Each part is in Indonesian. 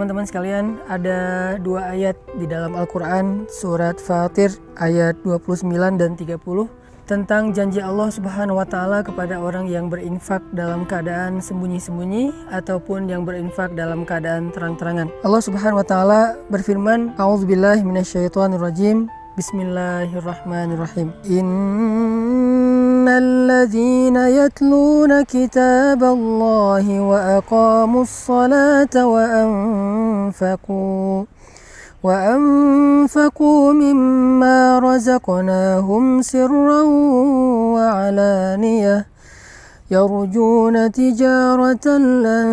teman-teman sekalian, ada dua ayat di dalam Al-Quran, surat Fatir ayat 29 dan 30 tentang janji Allah Subhanahu wa Ta'ala kepada orang yang berinfak dalam keadaan sembunyi-sembunyi ataupun yang berinfak dalam keadaan terang-terangan. Allah Subhanahu wa Ta'ala berfirman, A'udzubillahi minasyaitonirrajim, Bismillahirrahmanirrahim. Innalladzina yatluna kitaballahi wa aqamus salata وأنفقوا مما رزقناهم سرا وعلانية يرجون تجارة لن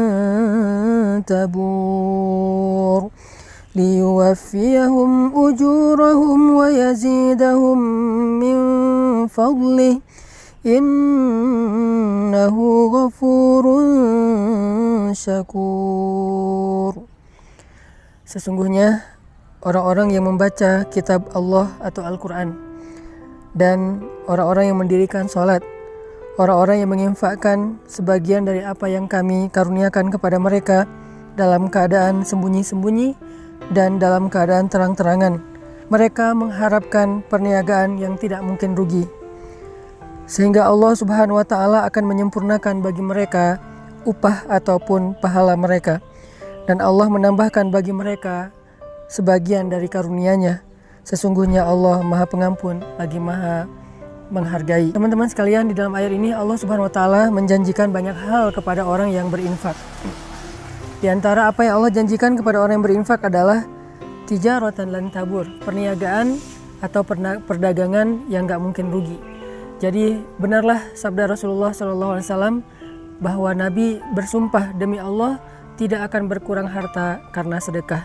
تبور ليوفيهم أجورهم ويزيدهم من فضله إنه غفور شكور. Sesungguhnya orang-orang yang membaca kitab Allah atau Al-Quran dan orang-orang yang mendirikan sholat, orang-orang yang menginfakkan sebagian dari apa yang kami karuniakan kepada mereka dalam keadaan sembunyi-sembunyi dan dalam keadaan terang-terangan, mereka mengharapkan perniagaan yang tidak mungkin rugi, sehingga Allah Subhanahu wa Ta'ala akan menyempurnakan bagi mereka upah ataupun pahala mereka, dan Allah menambahkan bagi mereka sebagian dari karunia-Nya. Sesungguhnya Allah Maha Pengampun lagi Maha Menghargai. Teman-teman sekalian, di dalam ayat ini Allah Subhanahu wa Ta'ala menjanjikan banyak hal kepada orang yang berinfak. Di antara apa yang Allah janjikan kepada orang yang berinfak adalah tijaratan lan tabur, perniagaan atau perdagangan yang gak mungkin rugi. Jadi benarlah sabda Rasulullah SAW bahwa Nabi bersumpah demi Allah tidak akan berkurang harta karena sedekah.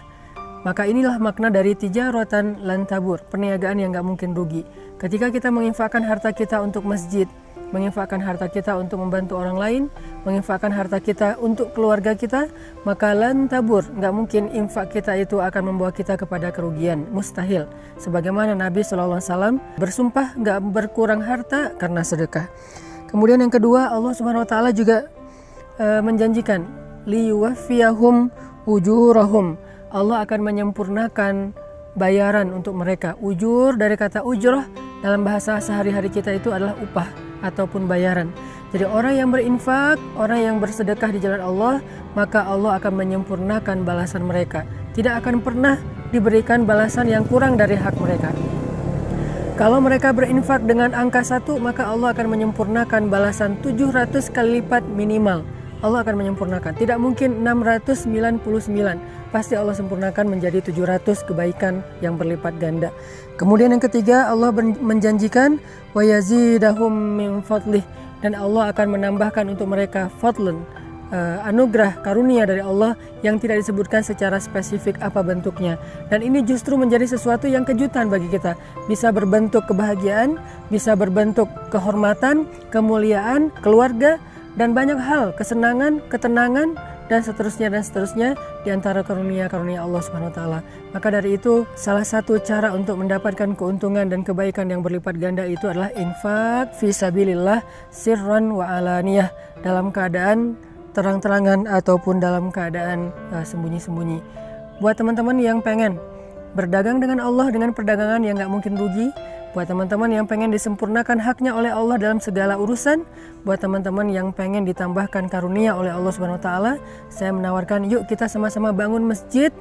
Maka inilah makna dari tijaratan lan tabur, perniagaan yang gak mungkin rugi. Ketika kita menginfakkan harta kita untuk masjid, menginfakkan harta kita untuk membantu orang lain, menginfakkan harta kita untuk keluarga kita, maka lan tabur, gak mungkin infak kita itu akan membawa kita kepada kerugian, mustahil. Sebagaimana Nabi SAW bersumpah gak berkurang harta karena sedekah. Kemudian yang kedua, Allah Subhanahu wa Ta'ala juga menjanjikan liyuwaffiyahum ujurahum, Allah akan menyempurnakan bayaran untuk mereka. Ujur dari kata ujrah dalam bahasa sehari-hari kita itu adalah upah ataupun bayaran. Jadi orang yang berinfak, orang yang bersedekah di jalan Allah, maka Allah akan menyempurnakan balasan mereka. Tidak akan pernah diberikan balasan yang kurang dari hak mereka. Kalau mereka berinfak dengan angka 1, maka Allah akan menyempurnakan balasan 700 kali lipat minimal. Allah akan menyempurnakan. Tidak mungkin 699. Pasti Allah sempurnakan menjadi 700 kebaikan yang berlipat ganda. Kemudian yang ketiga, Allah menjanjikan wa yazidahum min fadlih, dan Allah akan menambahkan untuk mereka fadlan, anugerah karunia dari Allah yang tidak disebutkan secara spesifik apa bentuknya. Dan ini justru menjadi sesuatu yang kejutan bagi kita. Bisa berbentuk kebahagiaan, bisa berbentuk kehormatan, kemuliaan, keluarga, dan banyak hal, kesenangan, ketenangan, dan seterusnya di antara karunia-karunia Allah Subhanahu wa Ta'ala. Maka dari itu, salah satu cara untuk mendapatkan keuntungan dan kebaikan yang berlipat ganda itu adalah infak fi sabilillah sirran wa alaniyah, dalam keadaan terang-terangan ataupun dalam keadaan sembunyi-sembunyi. Buat teman-teman yang pengen berdagang dengan Allah dengan perdagangan yang gak mungkin rugi, buat teman-teman yang pengen disempurnakan haknya oleh Allah dalam segala urusan, buat teman-teman yang pengen ditambahkan karunia oleh Allah Subhanahu wa Ta'ala, saya menawarkan yuk kita sama-sama bangun masjid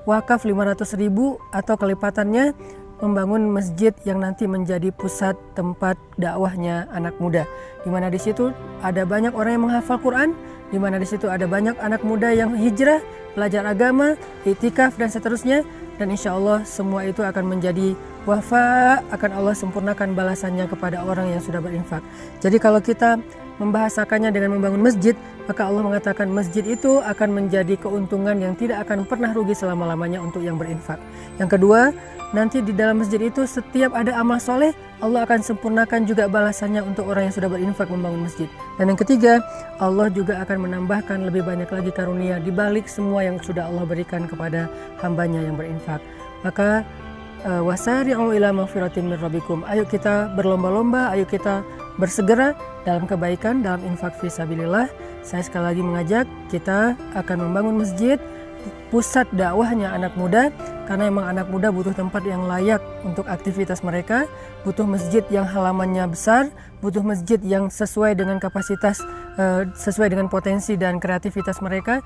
wakaf 500.000 atau kelipatannya, membangun masjid yang nanti menjadi pusat tempat dakwahnya anak muda, di mana di situ ada banyak orang yang menghafal Quran, di mana di situ ada banyak anak muda yang hijrah, belajar agama, iktikaf dan seterusnya, dan insya Allah semua itu akan menjadi wafa, akan Allah sempurnakan balasannya kepada orang yang sudah berinfak. Jadi kalau kita membahasakannya dengan membangun masjid, maka Allah mengatakan masjid itu akan menjadi keuntungan yang tidak akan pernah rugi selama-lamanya untuk yang berinfak. Yang kedua, nanti di dalam masjid itu setiap ada amal soleh, Allah akan sempurnakan juga balasannya untuk orang yang sudah berinfak membangun masjid. Dan yang ketiga, Allah juga akan menambahkan lebih banyak lagi karunia di balik semua yang sudah Allah berikan kepada hambanya yang berinfak. Maka wasari'u ila maghfiratin min rabbikum, ayo kita berlomba-lomba, ayo kita bersegera dalam kebaikan, dalam infak fisabilillah. Saya sekali lagi mengajak kita akan membangun masjid pusat dakwahnya anak muda, karena memang anak muda butuh tempat yang layak untuk aktivitas mereka, butuh masjid yang halamannya besar, butuh masjid yang sesuai dengan kapasitas, sesuai dengan potensi dan kreativitas mereka,